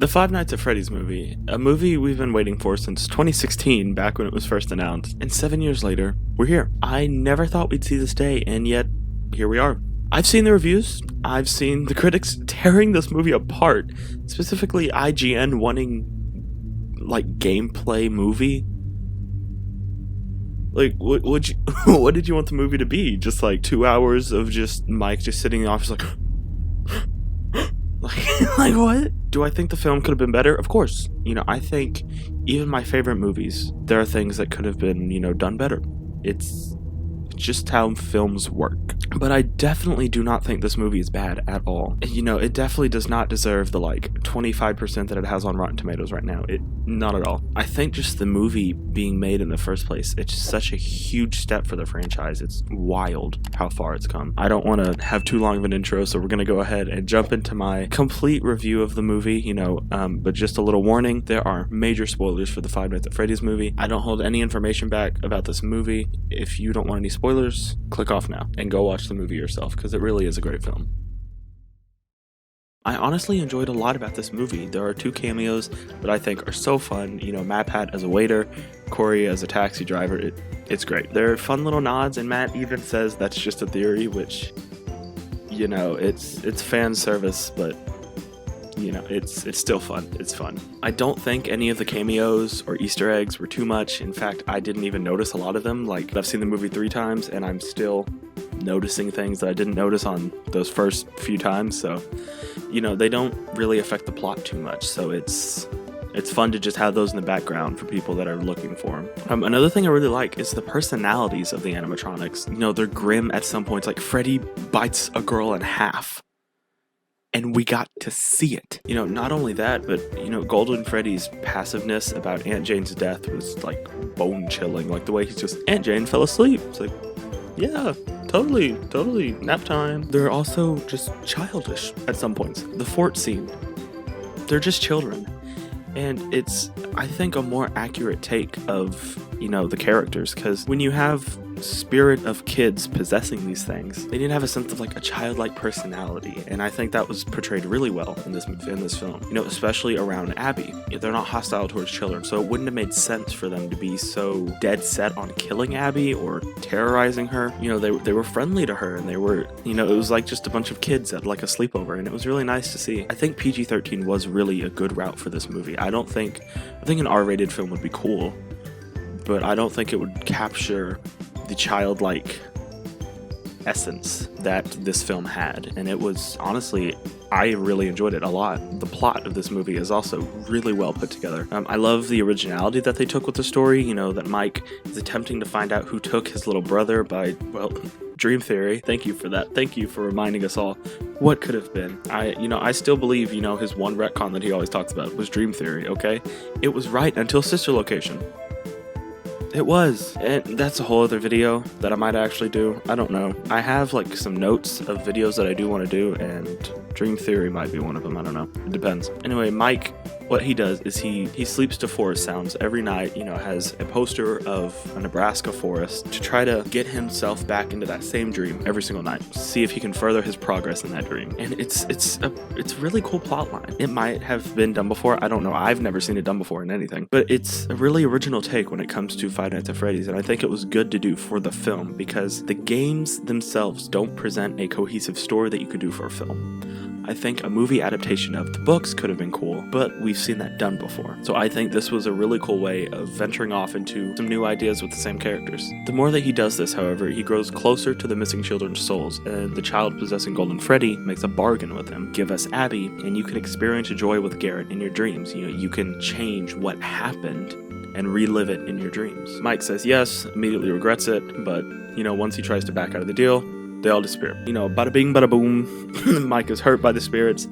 The Five Nights at Freddy's movie, a movie we've been waiting for since 2016, back when it was first announced, and 7 years later, we're here. I never thought we'd see this day, and yet, here we are. I've seen the reviews, I've seen the critics tearing this movie apart, specifically IGN wanting, gameplay movie. What did you want the movie to be? Just 2 hours of just Mike just sitting in the office what? Do I think the film could have been better? Of course. I think even my favorite movies, there are things that could have been, done better. It's just how films work. But I definitely do not think this movie is bad at all. It definitely does not deserve the 25% that it has on Rotten Tomatoes right now. Not at all. I think just the movie being made in the first place, it's such a huge step for the franchise. It's wild how far it's come. I don't want to have too long of an intro, so we're going to go ahead and jump into my complete review of the movie, but just a little warning, there are major spoilers for the Five Nights at Freddy's movie. I don't hold any information back about this movie. If you don't want any spoilers, click off now and go watch the movie yourself, because it really is a great film. I honestly enjoyed a lot about this movie. There are 2 cameos that I think are so fun. Matt Pat as a waiter, Corey as a taxi driver. It's great. They're fun little nods, and Matt even says that's just a theory, which, it's fan service, but it's still fun. It's fun. I don't think any of the cameos or Easter eggs were too much. In fact, I didn't even notice a lot of them. I've seen the movie 3 times, and I'm still noticing things that I didn't notice on those first few times. So, they don't really affect the plot too much. So it's fun to just have those in the background for people that are looking for them. Another thing I really like is the personalities of the animatronics. They're grim at some points. Freddy bites a girl in half. And we got to see it. Not only that, but, Golden Freddy's passiveness about Aunt Jane's death was, bone-chilling. The way he's just, Aunt Jane fell asleep. It's yeah, totally, nap time. They're also just childish at some points. The fort scene, they're just children. And it's, I think, a more accurate take of, the characters. Because when you have spirit of kids possessing these things, they didn't have a sense of a childlike personality, and I think that was portrayed really well in this film. Especially around Abby. They're not hostile towards children, so it wouldn't have made sense for them to be so dead set on killing Abby or terrorizing her. They were friendly to her, and they were, it was just a bunch of kids at a sleepover, and it was really nice to see. I think PG-13 was really a good route for this movie. I think an R-rated film would be cool, but I don't think it would capture the childlike essence that this film had. And it was, honestly, I really enjoyed it a lot. The plot of this movie is also really well put together. I love the originality that they took with the story, that Mike is attempting to find out who took his little brother by, dream theory. Thank you for that. Thank you for reminding us all what could have been. I still believe, his one retcon that he always talks about was dream theory, okay? It was right until sister location. It was, and that's a whole other video that I might actually do. I don't know. I have some notes of videos that I do want to do, and Dream Theory might be one of them. I don't know. It depends. Anyway, Mike, what he does is he sleeps to forest sounds every night, has a poster of a Nebraska forest to try to get himself back into that same dream every single night. See if he can further his progress in that dream. And it's a really cool plot line. It might have been done before. I don't know. I've never seen it done before in anything. But it's a really original take when it comes to Five Nights at Freddy's, and I think it was good to do for the film because the games themselves don't present a cohesive story that you could do for a film. I think a movie adaptation of the books could have been cool, but we've seen that done before. So I think this was a really cool way of venturing off into some new ideas with the same characters. The more that he does this, however, he grows closer to the missing children's souls, and the child possessing Golden Freddy makes a bargain with him. Give us Abby, and you can experience joy with Garrett in your dreams. You can change what happened and relive it in your dreams. Mike says yes, immediately regrets it, but, once he tries to back out of the deal, they all disappear. Bada bing, bada boom. Mike is hurt by the spirits.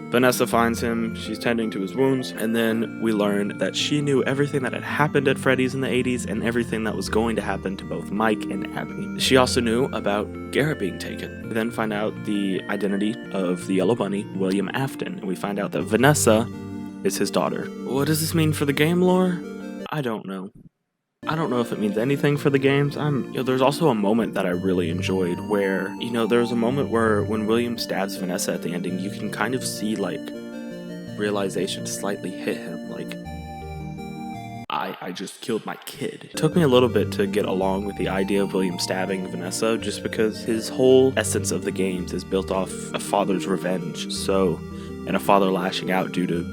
Vanessa finds him, she's tending to his wounds, and then we learn that she knew everything that had happened at Freddy's in the 80s and everything that was going to happen to both Mike and Abby. She also knew about Garrett being taken. We then find out the identity of the Yellow Bunny, William Afton, and we find out that Vanessa is his daughter. What does this mean for the game lore? I don't know. I don't know if it means anything for the games. There's also a moment that I really enjoyed where, there was a moment where when William stabs Vanessa at the ending, you can kind of see, realization slightly hit him, like, I just killed my kid. It took me a little bit to get along with the idea of William stabbing Vanessa, just because his whole essence of the games is built off a father's revenge, and a father lashing out due to,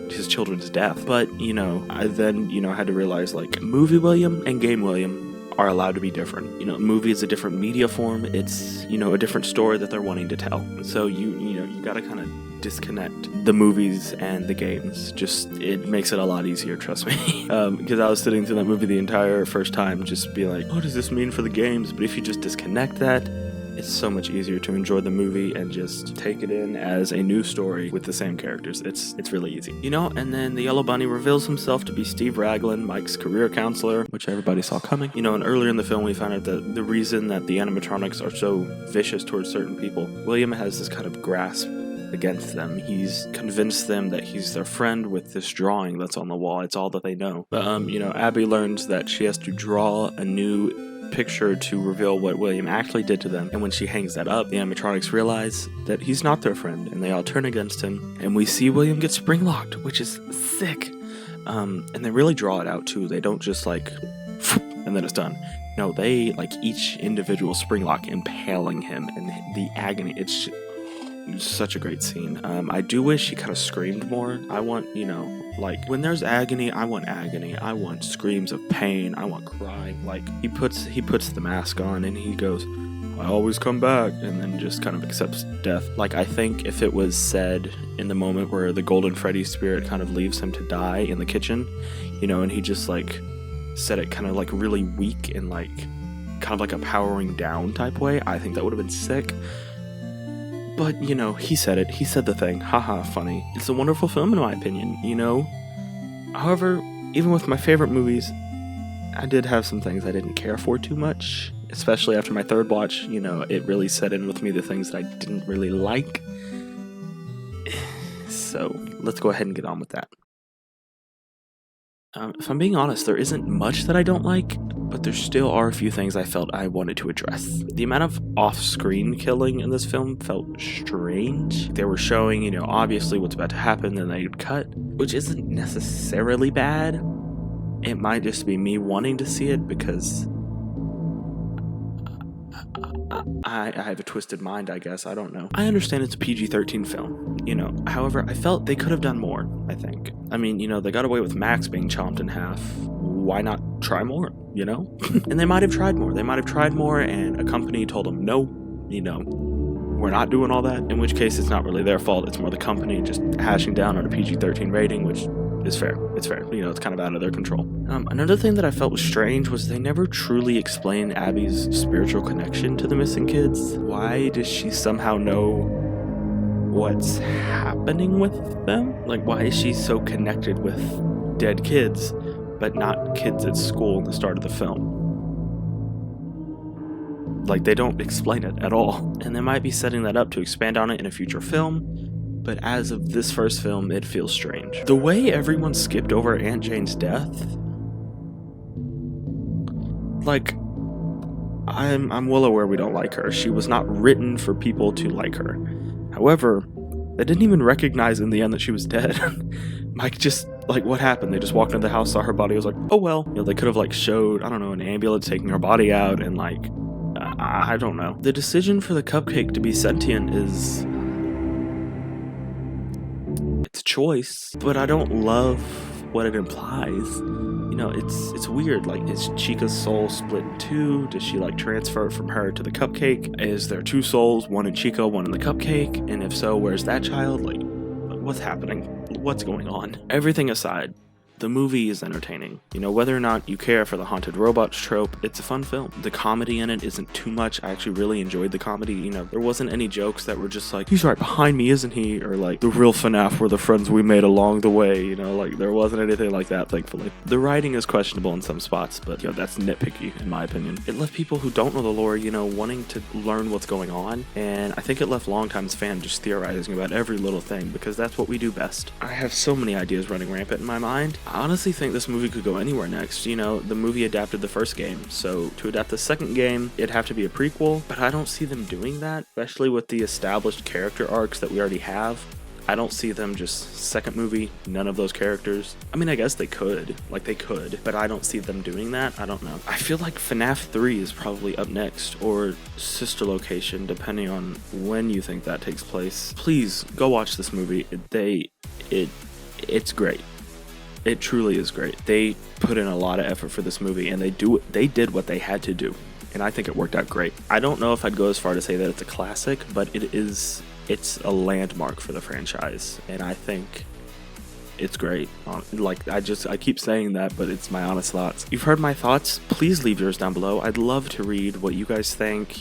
his children's death. But, I then, had to realize, like, movie William and game William are allowed to be different. Movie is a different media form. It's, a different story that they're wanting to tell. So you gotta kind of disconnect the movies and the games. Just, it makes it a lot easier, trust me. Because I was sitting through that movie the entire first time, just be like, what does this mean for the games? But if you just disconnect that, it's so much easier to enjoy the movie and just take it in as a new story with the same characters. It's really easy. And then the Yellow Bunny reveals himself to be Steve Raglan, Mike's career counselor, which everybody saw coming. And earlier in the film we found out that the reason that the animatronics are so vicious towards certain people, William has this kind of grasp against them. He's convinced them that he's their friend with this drawing that's on the wall. It's all that they know. But, Abby learns that she has to draw a new picture to reveal what William actually did to them, and when she hangs that up, the animatronics realize that he's not their friend, and they all turn against him, and we see William get spring locked, which is sick. And they really draw it out too. They don't just like and then it's done. No, they like each individual spring lock impaling him, and the agony. It's such a great scene. I do wish he kind of screamed more. I want, like when there's agony, I want agony. I want screams of pain. I want crying. Like he puts the mask on and he goes, I always come back, and then just kind of accepts death. Like I think if it was said in the moment where the golden Freddy spirit kind of leaves him to die in the kitchen, and he just like said it kind of like really weak and like kind of like a powering down type way, I think that would have been sick. But, he said it. He said the thing. Haha, funny. It's a wonderful film, in my opinion, However, even with my favorite movies, I did have some things I didn't care for too much. Especially after my third watch, it really set in with me the things that I didn't really like. So, let's go ahead and get on with that. If I'm being honest, there isn't much that I don't like, but there still are a few things I felt I wanted to address. The amount of off-screen killing in this film felt strange. They were showing, obviously what's about to happen, then they'd cut, which isn't necessarily bad. It might just be me wanting to see it because I have a twisted mind, I guess. I don't know. I understand it's a PG-13 film, However, I felt they could have done more, I think. I mean, they got away with Max being chomped in half. Why not try more, And they might have tried more. And a company told them, no, we're not doing all that. In which case, it's not really their fault. It's more the company just hashing down on a PG-13 rating, which is fair. It's fair. It's kind of out of their control. Another thing that I felt was strange was they never truly explained Abby's spiritual connection to the missing kids. Why does she somehow know what's happening with them? Like, why is she so connected with dead kids, but not kids at school in the start of the film? Like, they don't explain it at all. And they might be setting that up to expand on it in a future film, but as of this first film, it feels strange. The way everyone skipped over Aunt Jane's death, like, I'm well aware we don't like her. She was not written for people to like her. However, they didn't even recognize in the end that she was dead. Mike just, like, what happened? They just walked into the house, saw her body, was like, oh well. They could have, like, showed, I don't know, an ambulance taking her body out, and, like, I don't know. The decision for the cupcake to be sentient is... it's a choice, but I don't love what it implies. It's weird. Like, is Chica's soul split in two? Does she, like, transfer from her to the cupcake? Is there two souls, one in Chica, one in the cupcake? And if so, where's that child? Like, what's happening? What's going on? Everything aside, the movie is entertaining. Whether or not you care for the haunted robots trope, it's a fun film. The comedy in it isn't too much. I actually really enjoyed the comedy. There wasn't any jokes that were just like, he's right behind me, isn't he? Or like, the real FNAF were the friends we made along the way. Like, there wasn't anything like that, thankfully. The writing is questionable in some spots, but that's nitpicky in my opinion. It left people who don't know the lore, wanting to learn what's going on, and I think it left longtime fans just theorizing about every little thing, because that's what we do best. I have so many ideas running rampant in my mind. I honestly think this movie could go anywhere next. The movie adapted the first game, so to adapt the second game, it'd have to be a prequel, but I don't see them doing that, especially with the established character arcs that we already have. I don't see them just second movie, none of those characters. I mean, I guess they could, but I don't see them doing that. I don't know. I feel like FNAF 3 is probably up next, or Sister Location, depending on when you think that takes place. Please go watch this movie. It's great. It truly is great. They put in a lot of effort for this movie, and they did what they had to do, and I think it worked out great. I don't know if I'd go as far to say that it's a classic, but it's a landmark for the franchise, and I think it's great. I keep saying that, but it's my honest thoughts. You've heard my thoughts. Please leave yours down below. I'd love to read what you guys think,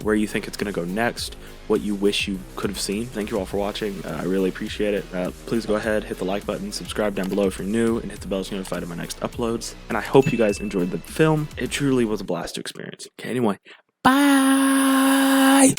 where you think it's going to go next, what you wish you could have seen. Thank you all for watching. I really appreciate it. Please go ahead, hit the like button, subscribe down below if you're new, and hit the bell to be notified of my next uploads. And I hope you guys enjoyed the film. It truly was a blast to experience. Okay, anyway, bye!